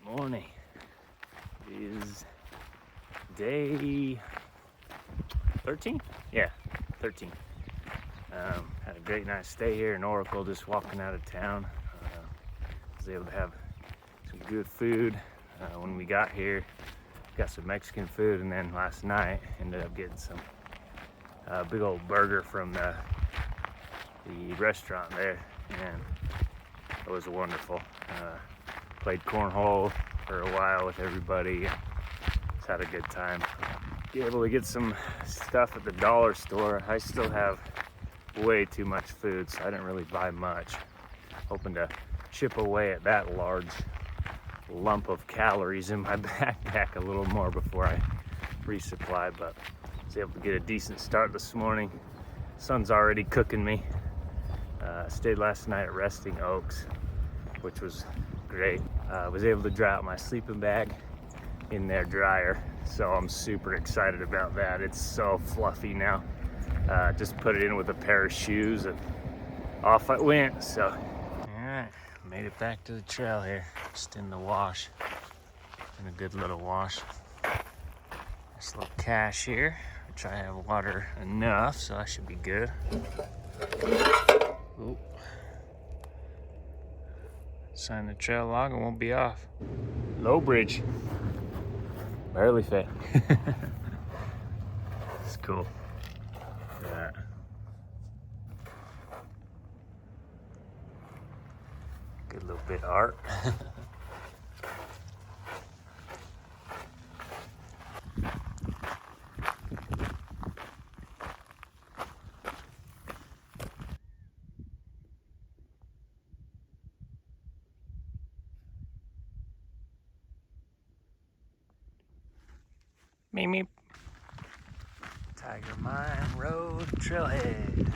Morning. It is day 13? Yeah, 13. Had a great night's stay here in Oracle, just walking out of town. Was able to have some good food. When we got here, got some Mexican food, and then last night ended up getting some big old burger from the restaurant there, and it was wonderful. Played cornhole for a while with everybody. Just had a good time. Be able to get some stuff at the dollar store. I still have way too much food, so I didn't really buy much. Hoping to chip away at that large lump of calories in my backpack a little more before I resupply, but I was able to get a decent start this morning. Sun's already cooking me. Stayed last night at Resting Oaks, which was great. Was able to dry out my sleeping bag in their dryer, so I'm super excited about that. It's so fluffy now. Just put it in with a pair of shoes and off I went. So alright, made it back to the trail here, just in the wash, in a good little wash. Nice little cache here, which I have water enough, so I should be good. Ooh. Sign the trail log and won't be off. Low bridge. Barely fit. It's cool. Look at that. Good little bit of art. Meep meep. Tiger Mine Road Trailhead.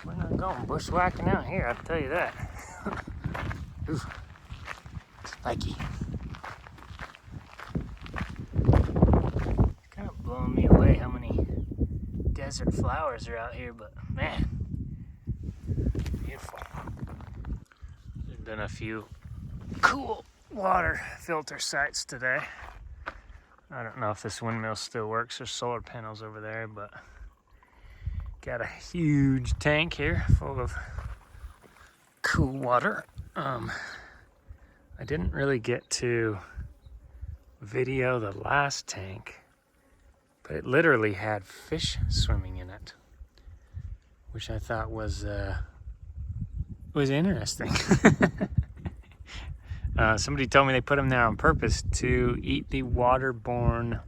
We're not going bushwhacking out here, I'll tell you that. Ooh, spiky. It's kind of blowing me away how many desert flowers are out here, but man, beautiful. There's been a few cool water filter sites today. I don't know if this windmill still works. There's solar panels over there, but got a huge tank here full of cool water. I didn't really get to video the last tank, but it literally had fish swimming in it, which I thought was interesting. Somebody told me they put them there on purpose to eat the waterborne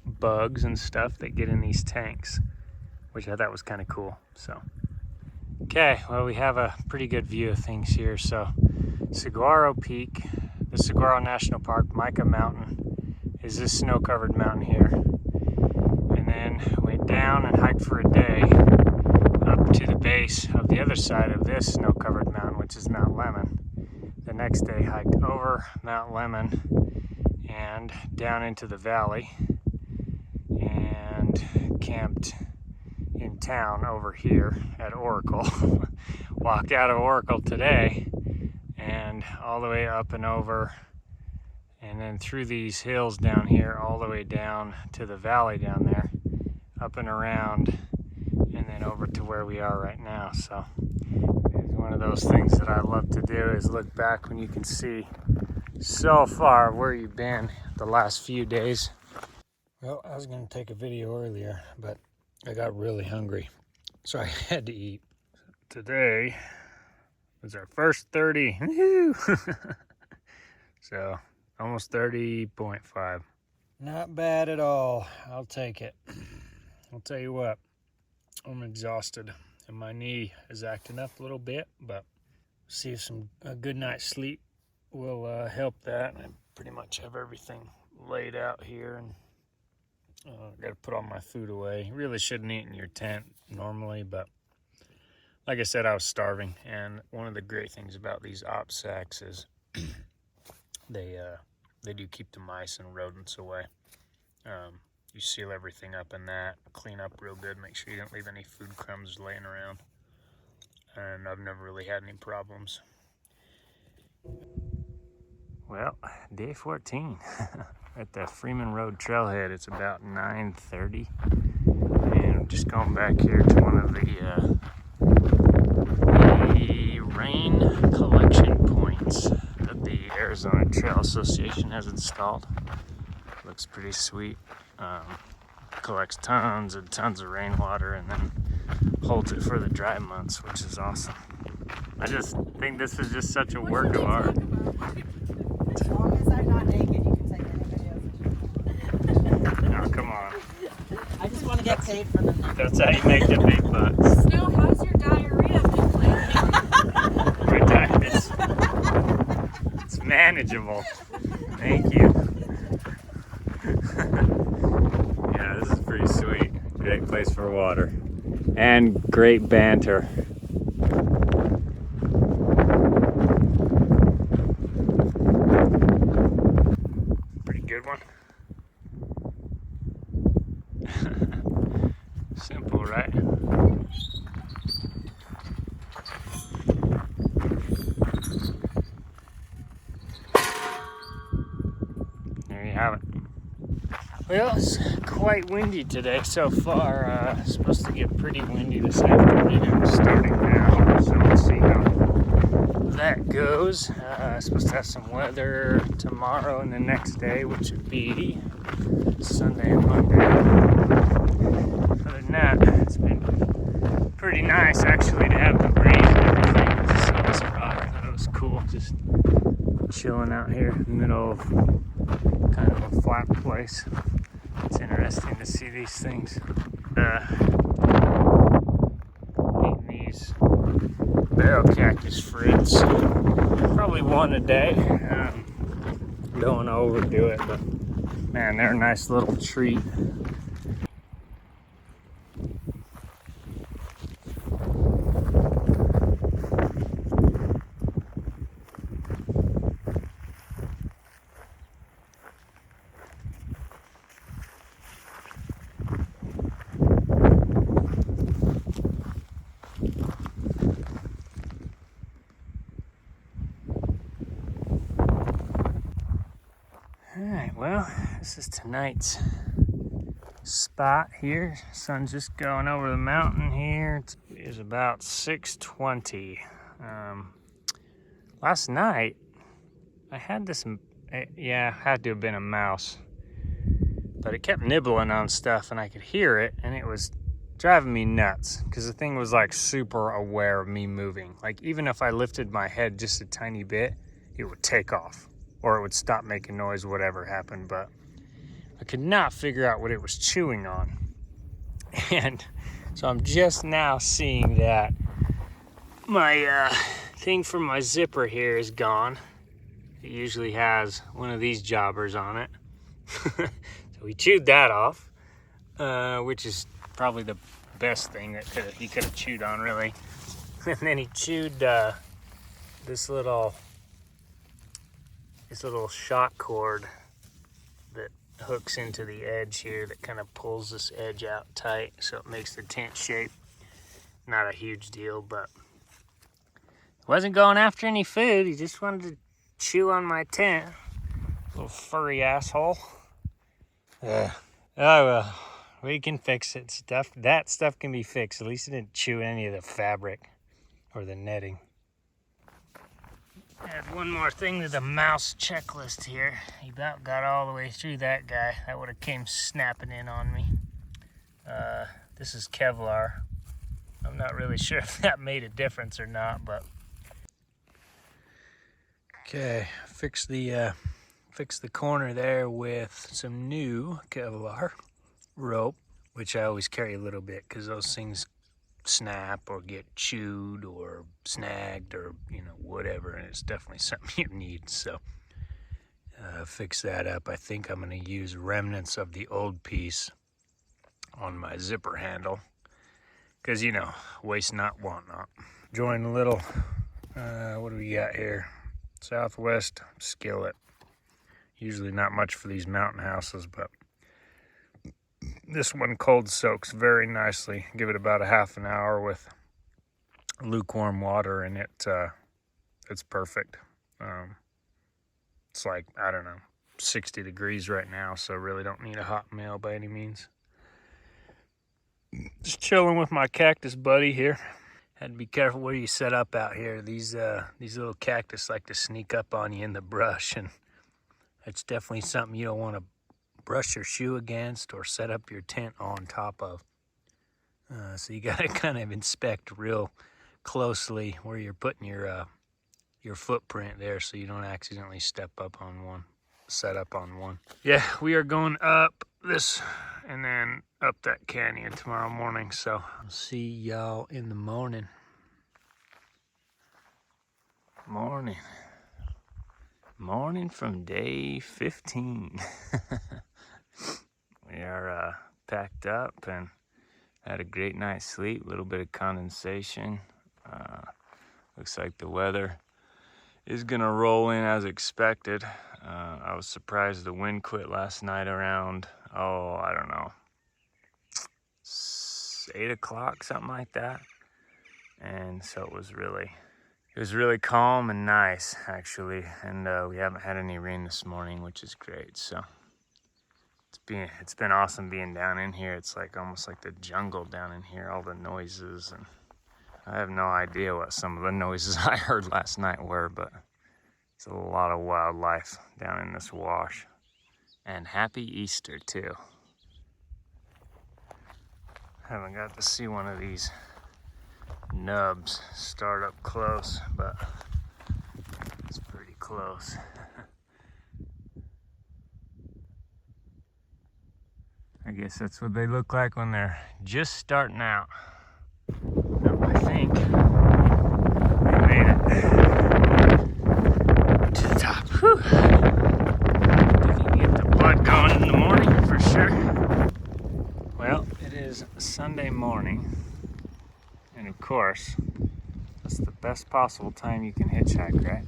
bugs and stuff that get in these tanks, which I thought was kind of cool. So, okay, well, we have a pretty good view of things here. So, Saguaro Peak, the Saguaro National Park, Mica Mountain is this snow-covered mountain here. And then went down and hiked for a day up to the base of the other side of this snow-covered mountain, which is Mount Lemmon. The next day hiked over Mount Lemmon and down into the valley and camped in town over here at Oracle. Walked out of Oracle today and all the way up and over and then through these hills down here all the way down to the valley down there, up and around, and then over to where we are right now. So it's one of those things that I love to do, is look back when you can see so far where you've been the last few days. Well, I was going to take a video earlier, but I got really hungry, so I had to eat. Today was our first 30. So almost 30.5. Not bad at all. I'll take it. I'll tell you what, I'm exhausted and my knee is acting up a little bit, but see if a good night's sleep will help that. I pretty much have everything laid out here and Gotta put all my food away. Really shouldn't eat in your tent normally, but like I said, I was starving. And one of the great things about these op sacks is they do keep the mice and rodents away. You seal everything up in that, clean up real good, make sure you don't leave any food crumbs laying around. And I've never really had any problems. Well, day 14 at the Freeman Road trailhead. It's about 9:30, and I'm just going back here to one of the rain collection points that the Arizona Trail Association has installed. Looks pretty sweet. Collects tons and tons of rainwater and then holds it for the dry months, which is awesome. I just think this is just such a work of art. As long as I'm not naked, you can take any videos. Oh, come on. I just want to get paid for them. That's how you make the big bucks. Snow, how's your diarrhea been lately? My diet it's manageable. Thank you. Yeah, this is pretty sweet. Great place for water. And great banter. Pretty good one. Simple, right? There you have it. Well, it's quite windy today so far. It's supposed to get pretty windy this afternoon, starting now. So we'll see how that goes. Supposed to have some weather tomorrow and the next day, which would be Sunday and Monday. Other than that, it's been pretty nice actually to have the breeze and everything. Just saw this rock. I thought it was cool. Just chilling out here in the middle of kind of a flat place. It's interesting to see these things. Eating these barrel cactus fruits. Probably one a day. Don't want to overdo it, but man, they're a nice little treat. Alright, well, this is tonight's spot here. Sun's just going over the mountain here. It's about 6:20. Last night, I had this, had to have been a mouse, but it kept nibbling on stuff and I could hear it and it was driving me nuts because the thing was like super aware of me moving. Like even if I lifted my head just a tiny bit, it would take off. Or it would stop making noise, whatever happened, but I could not figure out what it was chewing on. And so I'm just now seeing that my thing from my zipper here is gone. It usually has one of these jobbers on it. So we chewed that off, which is probably the best thing that he could have chewed on, really. And then he chewed this little shock cord that hooks into the edge here that kind of pulls this edge out tight so it makes the tent shape. Not a huge deal, but he wasn't going after any food. He just wanted to chew on my tent. Little furry asshole. Oh well, we can fix it. That stuff can be fixed. At least it didn't chew any of the fabric or the netting. Add one more thing to the mouse checklist here. He about got all the way through that guy. That would have came snapping in on me. This is Kevlar. I'm not really sure if that made a difference or not, but okay, fix the corner there with some new Kevlar rope, which I always carry a little bit because those things snap or get chewed or snagged or whatever, and it's definitely something you need. So fix that up. I think I'm going to use remnants of the old piece on my zipper handle, because, you know, waste not, want not. Join a little, what do we got here? Southwest skillet. Usually not much for these mountain houses, but this one cold soaks very nicely. Give it about a half an hour with lukewarm water, and it's perfect. It's like, I don't know, 60 degrees right now, so really don't need a hot meal by any means. Just chilling with my cactus buddy here. Had to be careful where you set up out here. These little cactus like to sneak up on you in the brush, and it's definitely something you don't want to brush your shoe against or set up your tent on top of. So you gotta kind of inspect real closely where you're putting your footprint there, so you don't accidentally set up on one. Yeah, we are going up this and then up that canyon tomorrow morning, so I'll see y'all in the morning. Morning from day 15. We are packed up and had a great night's sleep. A little bit of condensation. Looks like the weather is gonna roll in as expected. I was surprised the wind quit last night around, I don't know, 8 o'clock, something like that. And so it was really calm and nice, actually. And we haven't had any rain this morning, which is great. So it's been awesome being down in here. It's like almost like the jungle down in here, all the noises, and I have no idea what some of the noises I heard last night were, but it's a lot of wildlife down in this wash. And happy Easter, too. Haven't got to see one of these nubs start up close, but it's pretty close. I guess that's what they look like when they're just starting out. I think we made it to the top. Whew. Definitely get the blood going in the morning for sure. Well, it is Sunday morning, and of course, that's the best possible time you can hitchhike, right?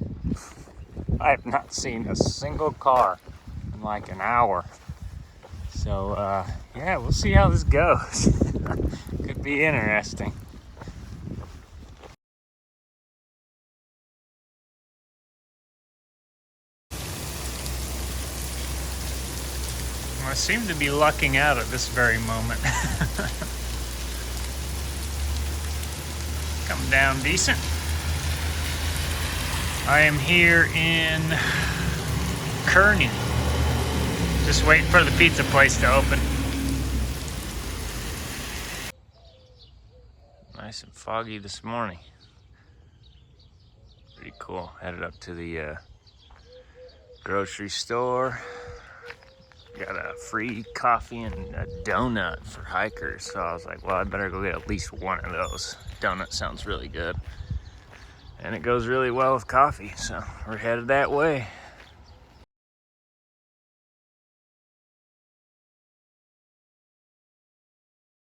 I have not seen a single car in like an hour. So, yeah, we'll see how this goes. Could be interesting. I seem to be lucking out at this very moment. Come down decent. I am here in Kearney. Just waiting for the pizza place to open. Nice and foggy this morning. Pretty cool. Headed up to the grocery store. Got a free coffee and a donut for hikers. So I was like, well, I better go get at least one of those. Donut sounds really good. And it goes really well with coffee, so we're headed that way.